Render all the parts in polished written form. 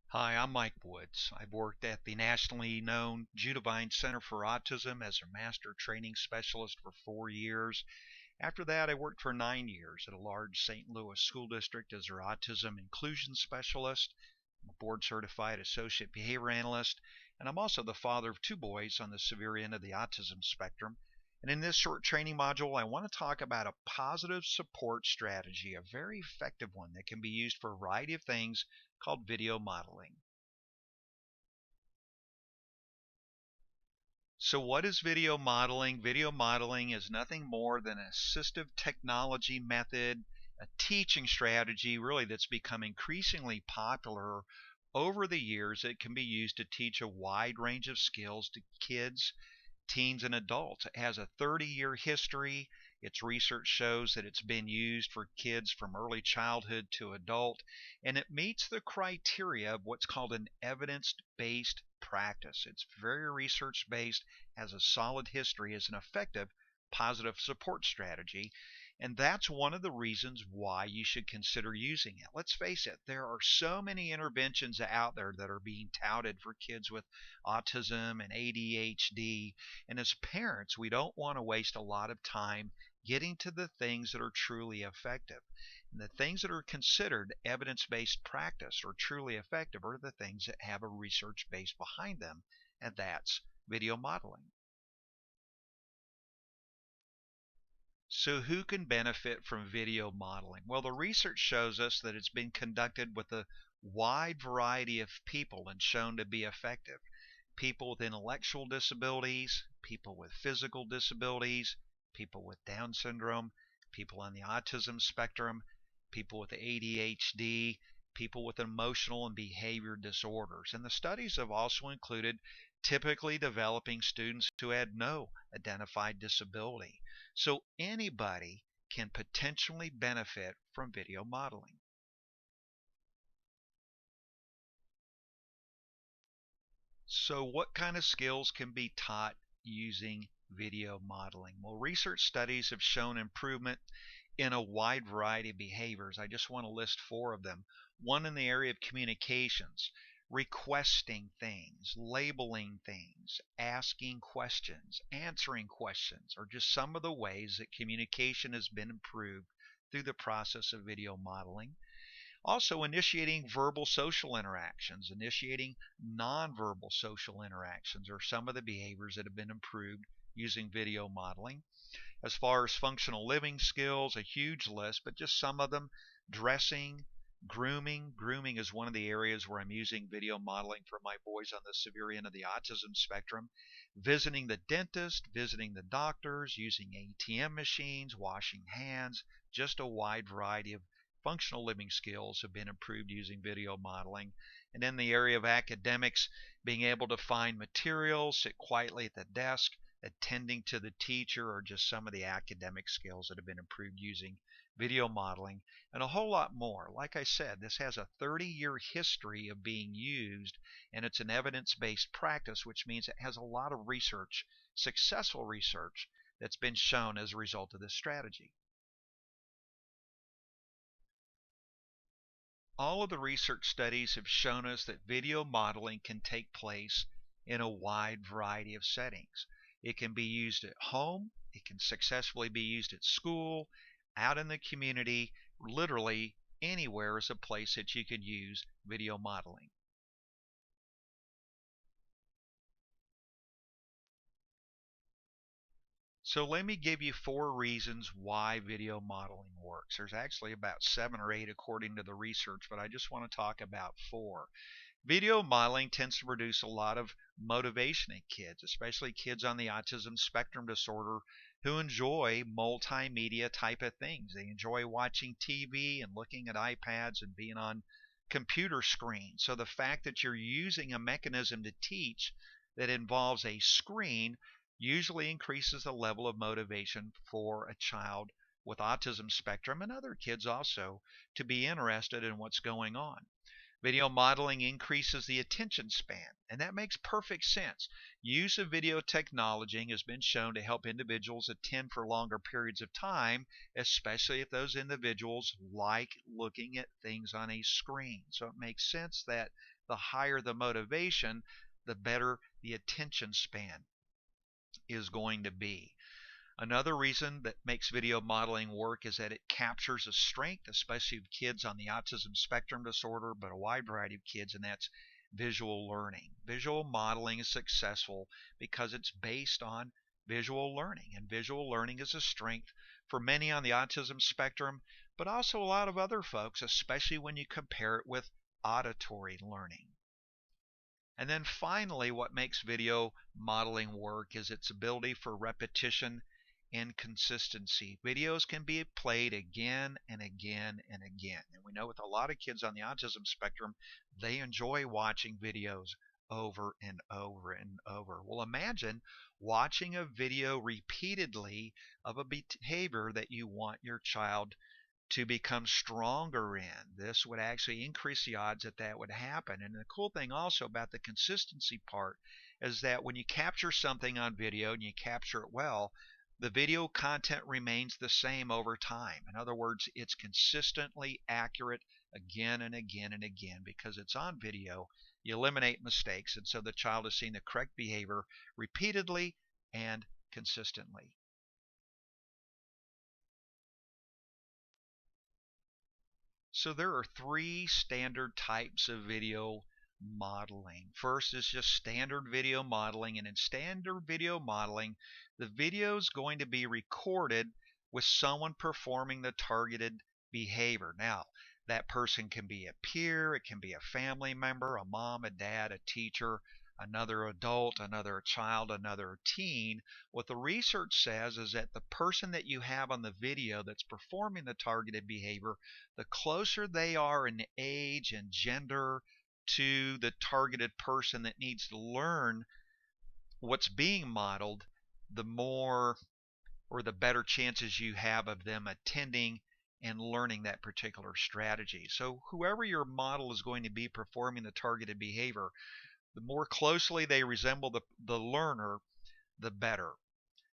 Hi, I'm Mike Woods. I've worked at the nationally known Judavine Center for Autism as a master training specialist for 4 years. After that, I worked for 9 years at a large St. Louis school district as their autism inclusion specialist. I'm a board certified associate behavior analyst, and I'm also the father of two boys on the severe end of the autism spectrum. And in this short training module, I want to talk about a positive support strategy, a very effective one that can be used for a variety of things called video modeling. So what is video modeling? Video modeling is nothing more than an assistive technology method, a teaching strategy really that's become increasingly popular over the years. It can be used to teach a wide range of skills to kids, teens, and adults. It has a 30-year history. Its research shows that it's been used for kids from early childhood to adult, and it meets the criteria of what's called an evidence-based practice. It's very research-based, has a solid history as an effective positive support strategy, and that's one of the reasons why you should consider using it. Let's face it, there are so many interventions out there that are being touted for kids with autism and ADHD, and as parents, we don't want to waste a lot of time getting to the things that are truly effective. And the things that are considered evidence based practice or truly effective are the things that have a research base behind them, and that's video modeling. So, who can benefit from video modeling? Well, the research shows us that it's been conducted with a wide variety of people and shown to be effective. People with intellectual disabilities, people with physical disabilities, people with Down syndrome, people on the autism spectrum, people with ADHD, people with emotional and behavior disorders. And the studies have also included typically developing students who had no identified disability. So anybody can potentially benefit from video modeling. So what kind of skills can be taught using video modeling? Well, research studies have shown improvement in a wide variety of behaviors. I just want to list four of them. One in the area of communications, requesting things, labeling things, asking questions, answering questions, are just some of the ways that communication has been improved through the process of video modeling. Also, initiating verbal social interactions, initiating nonverbal social interactions are some of the behaviors that have been improved using video modeling. As far as functional living skills, a huge list, but just some of them: dressing, grooming. Grooming is one of the areas where I'm using video modeling for my boys on the severe end of the autism spectrum. Visiting the dentist, visiting the doctors, using ATM machines, washing hands, just a wide variety of functional living skills have been improved using video modeling. And in the area of academics, being able to find materials, sit quietly at the desk, attending to the teacher, or just some of the academic skills that have been improved using video modeling, and a whole lot more. Like I said, this has a 30-year history of being used, and it's an evidence-based practice, which means it has a lot of research, successful research, that's been shown as a result of this strategy. All of the research studies have shown us that video modeling can take place in a wide variety of settings. It can be used at home, it can successfully be used at school, out in the community, literally anywhere is a place that you can use video modeling. So let me give you four reasons why video modeling works. There's actually about 7 or 8 according to the research, but I just want to talk about four. Video modeling tends to produce a lot of motivation in kids, especially kids on the autism spectrum disorder who enjoy multimedia type of things. They enjoy watching TV and looking at iPads and being on computer screens. So the fact that you're using a mechanism to teach that involves a screen usually increases the level of motivation for a child with autism spectrum and other kids also to be interested in what's going on. Video modeling increases the attention span, and that makes perfect sense. Use of video technology has been shown to help individuals attend for longer periods of time, especially if those individuals like looking at things on a screen. So it makes sense that the higher the motivation, the better the attention span is going to be. Another reason that makes video modeling work is that it captures a strength, especially of kids on the autism spectrum disorder, but a wide variety of kids, and that's visual learning. Visual modeling is successful because it's based on visual learning, and visual learning is a strength for many on the autism spectrum, but also a lot of other folks, especially when you compare it with auditory learning. And then finally, what makes video modeling work is its ability for repetition and consistency. Videos can be played again and again and again. And we know with a lot of kids on the autism spectrum, they enjoy watching videos over and over and over. Well, imagine watching a video repeatedly of a behavior that you want your child to become stronger in. This would actually increase the odds that that would happen. And the cool thing also about the consistency part is that when you capture something on video and you capture it well, the video content remains the same over time. In other words, it's consistently accurate again and again and again because it's on video. You eliminate mistakes, and so the child is seeing the correct behavior repeatedly and consistently. So there are three standard types of video modeling. First is just standard video modeling, and in standard video modeling, the video is going to be recorded with someone performing the targeted behavior. Now, that person can be a peer, it can be a family member, a mom, a dad, a teacher, another adult, another child, another teen. What the research says is that the person that you have on the video that's performing the targeted behavior, the closer they are in age and gender to the targeted person that needs to learn what's being modeled, the more or the better chances you have of them attending and learning that particular strategy. So whoever your model is going to be performing the targeted behavior, the more closely they resemble the learner, the better.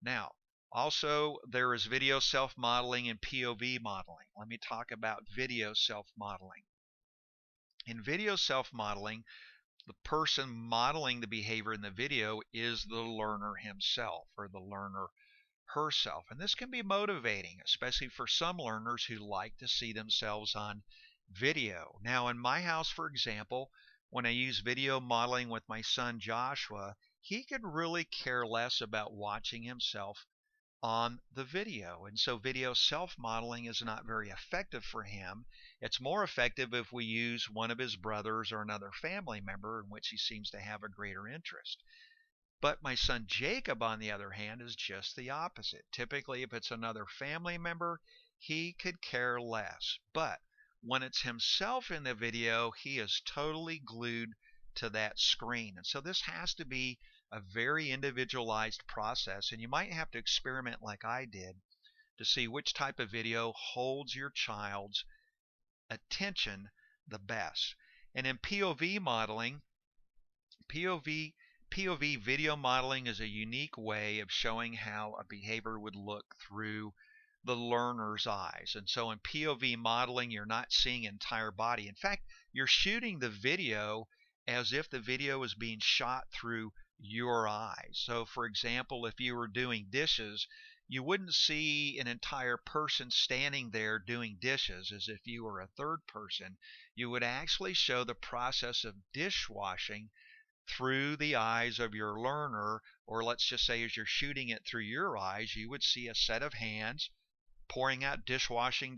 Now, also, there is video self-modeling and POV modeling. Let me talk about video self-modeling. In video self-modeling, the person modeling the behavior in the video is the learner himself or the learner herself. And this can be motivating, especially for some learners who like to see themselves on video. Now, in my house, for example, when I use video modeling with my son Joshua, he could really care less about watching himself on the video. And so video self-modeling is not very effective for him. It's more effective if we use one of his brothers or another family member in which he seems to have a greater interest. But my son Jacob, on the other hand, is just the opposite. Typically, if it's another family member, he could care less. But when it's himself in the video, he is totally glued to that screen. And so this has to be a very individualized process, and you might have to experiment like I did to see which type of video holds your child's attention the best. And in POV modeling, POV video modeling is a unique way of showing how a behavior would look through the learner's eyes. And so in POV modeling, you're not seeing entire body. In fact, you're shooting the video as if the video is being shot through your eyes. So for example, if you were doing dishes, you wouldn't see an entire person standing there doing dishes as if you were a third person. You would actually show the process of dishwashing through the eyes of your learner, or let's just say as you're shooting it through your eyes, you would see a set of hands pouring out dishwashing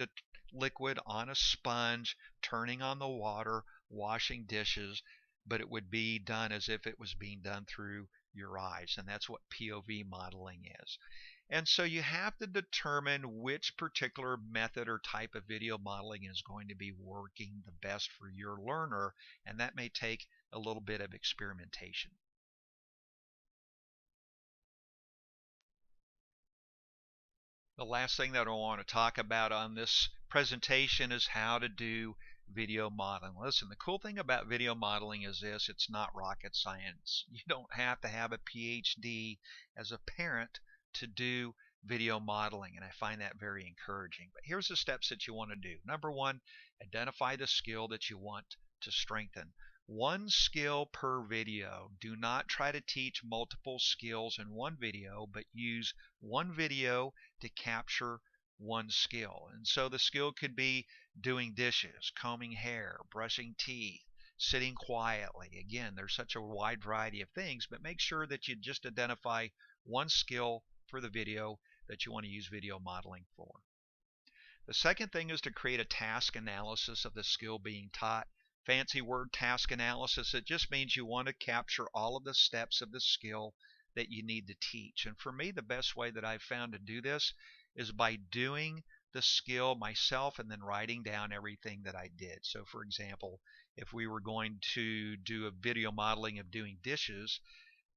liquid on a sponge, turning on the water, washing dishes, but it would be done as if it was being done through your eyes, and that's what POV modeling is. And so you have to determine which particular method or type of video modeling is going to be working the best for your learner, and that may take a little bit of experimentation. The last thing that I want to talk about on this presentation is how to do video modeling. Listen, the cool thing about video modeling is this: it's not rocket science. You don't have to have a PhD as a parent to do video modeling, and I find that very encouraging. But here's the steps that you want to do. Number one, identify the skill that you want to strengthen. One skill per video. Do not try to teach multiple skills in one video, but use one video to capture one skill. And so the skill could be doing dishes, combing hair, brushing teeth, sitting quietly. Again, there's such a wide variety of things, but make sure that you just identify one skill for the video that you want to use video modeling for. The second thing is to create a task analysis of the skill being taught. Fancy word, task analysis. It just means you want to capture all of the steps of the skill that you need to teach. And for me, the best way that I've found to do this is by doing the skill myself and then writing down everything that I did. So for example, if we were going to do a video modeling of doing dishes,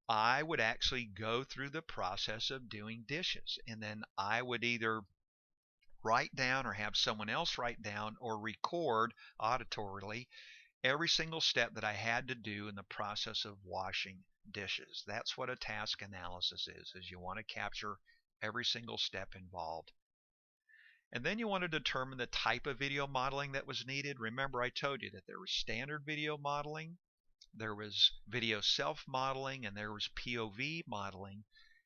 I would actually go through the process of doing dishes, and then I would either write down or have someone else write down or record auditorily every single step that I had to do in the process of washing dishes. That's what a task analysis is you want to capture every single step involved. And then you want to determine the type of video modeling that was needed. Remember, I told you that there was standard video modeling, there was video self-modeling, and there was POV modeling.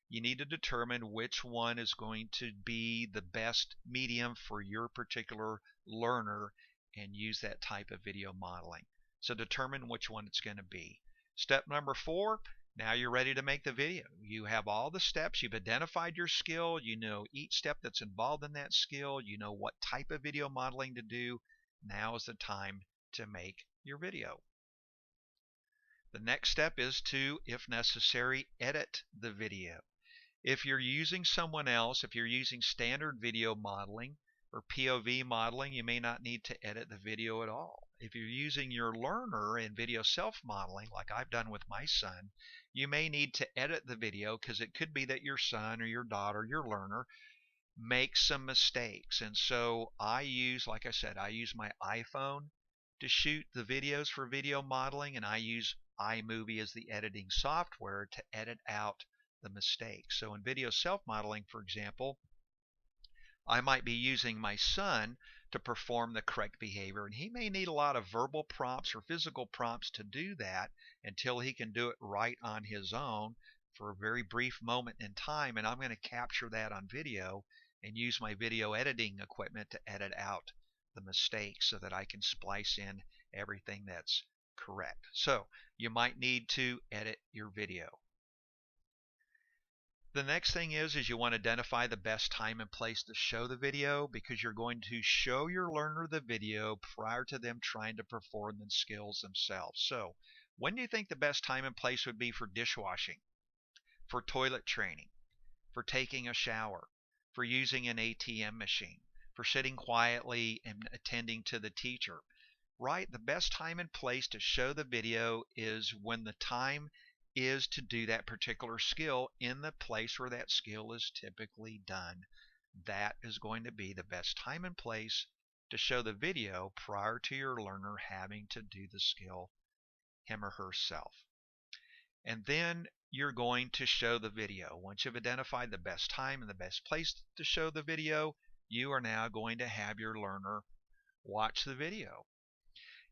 You need to determine which one is going to be the best medium for your particular learner and use that type of video modeling. So determine which one it's going to be. Step number 4, now you're ready to make the video. You have all the steps, you've identified your skill, you know each step that's involved in that skill, you know what type of video modeling to do. Now is the time to make your video. The next step is to, if necessary, edit the video. If you're using someone else, if you're using standard video modeling or POV modeling, you may not need to edit the video at all. If you're using your learner in video self-modeling, like I've done with my son, you may need to edit the video because it could be that your son or your daughter, your learner, makes some mistakes. And so I use, like I said, I use my iPhone to shoot the videos for video modeling, and I use iMovie as the editing software to edit out the mistakes. So in video self-modeling, for example, I might be using my son to perform the correct behavior, and he may need a lot of verbal prompts or physical prompts to do that until he can do it right on his own for a very brief moment in time, and I'm going to capture that on video and use my video editing equipment to edit out the mistakes so that I can splice in everything that's correct. So you might need to edit your video. The next thing is you want to identify the best time and place to show the video, because you're going to show your learner the video prior to them trying to perform the skills themselves. So when do you think the best time and place would be for dishwashing, for toilet training, for taking a shower, for using an ATM machine, for sitting quietly and attending to the teacher? Right? The best time and place to show the video is when the time is to do that particular skill in the place where that skill is typically done. That is going to be the best time and place to show the video prior to your learner having to do the skill him or herself. And then you're going to show the video. Once you've identified the best time and the best place to show the video, you are now going to have your learner watch the video.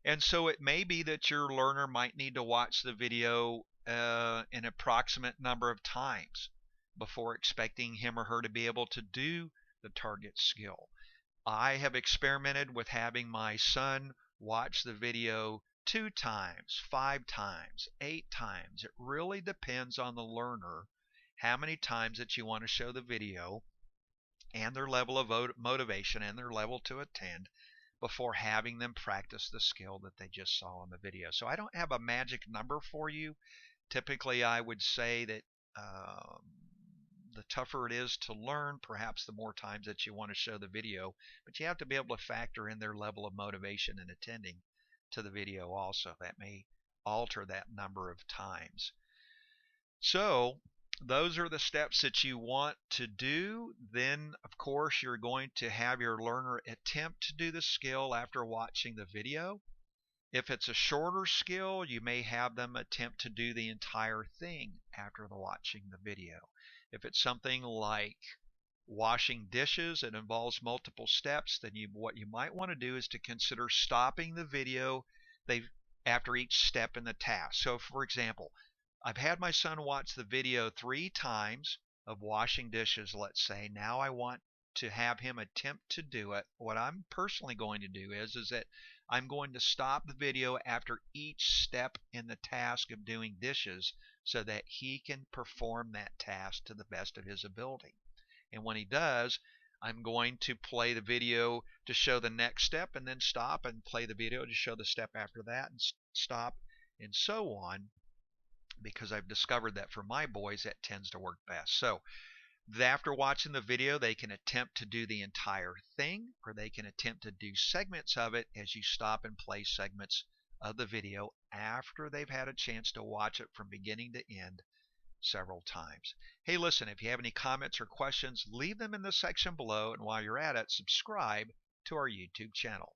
And so it may be that your learner might need to watch the video an approximate number of times before expecting him or her to be able to do the target skill. I have experimented with having my son watch the video 2 times, 5 times, 8 times. It really depends on the learner how many times that you want to show the video and their level of motivation and their level to attend before having them practice the skill that they just saw in the video. So I don't have a magic number for you. Typically, I would say that the tougher it is to learn, perhaps the more times that you want to show the video, but you have to be able to factor in their level of motivation and attending to the video also. That may alter that number of times. So those are the steps that you want to do. Then, of course, you're going to have your learner attempt to do the skill after watching the video. If it's a shorter skill, you may have them attempt to do the entire thing after watching the video. If it's something like washing dishes, it involves multiple steps, then what you might want to do is to consider stopping the video. They've after each step in the task. So for example, I've had my son watch the video 3 times of washing dishes, let's say. Now I want to have him attempt to do it. What I'm personally going to do is that I'm going to stop the video after each step in the task of doing dishes so that he can perform that task to the best of his ability. And when he does, I'm going to play the video to show the next step and then stop and play the video to show the step after that and stop and so on, because I've discovered that for my boys that tends to work best. So after watching the video, they can attempt to do the entire thing, or they can attempt to do segments of it as you stop and play segments of the video after they've had a chance to watch it from beginning to end several times. Hey, listen, if you have any comments or questions, leave them in the section below, and while you're at it, subscribe to our YouTube channel.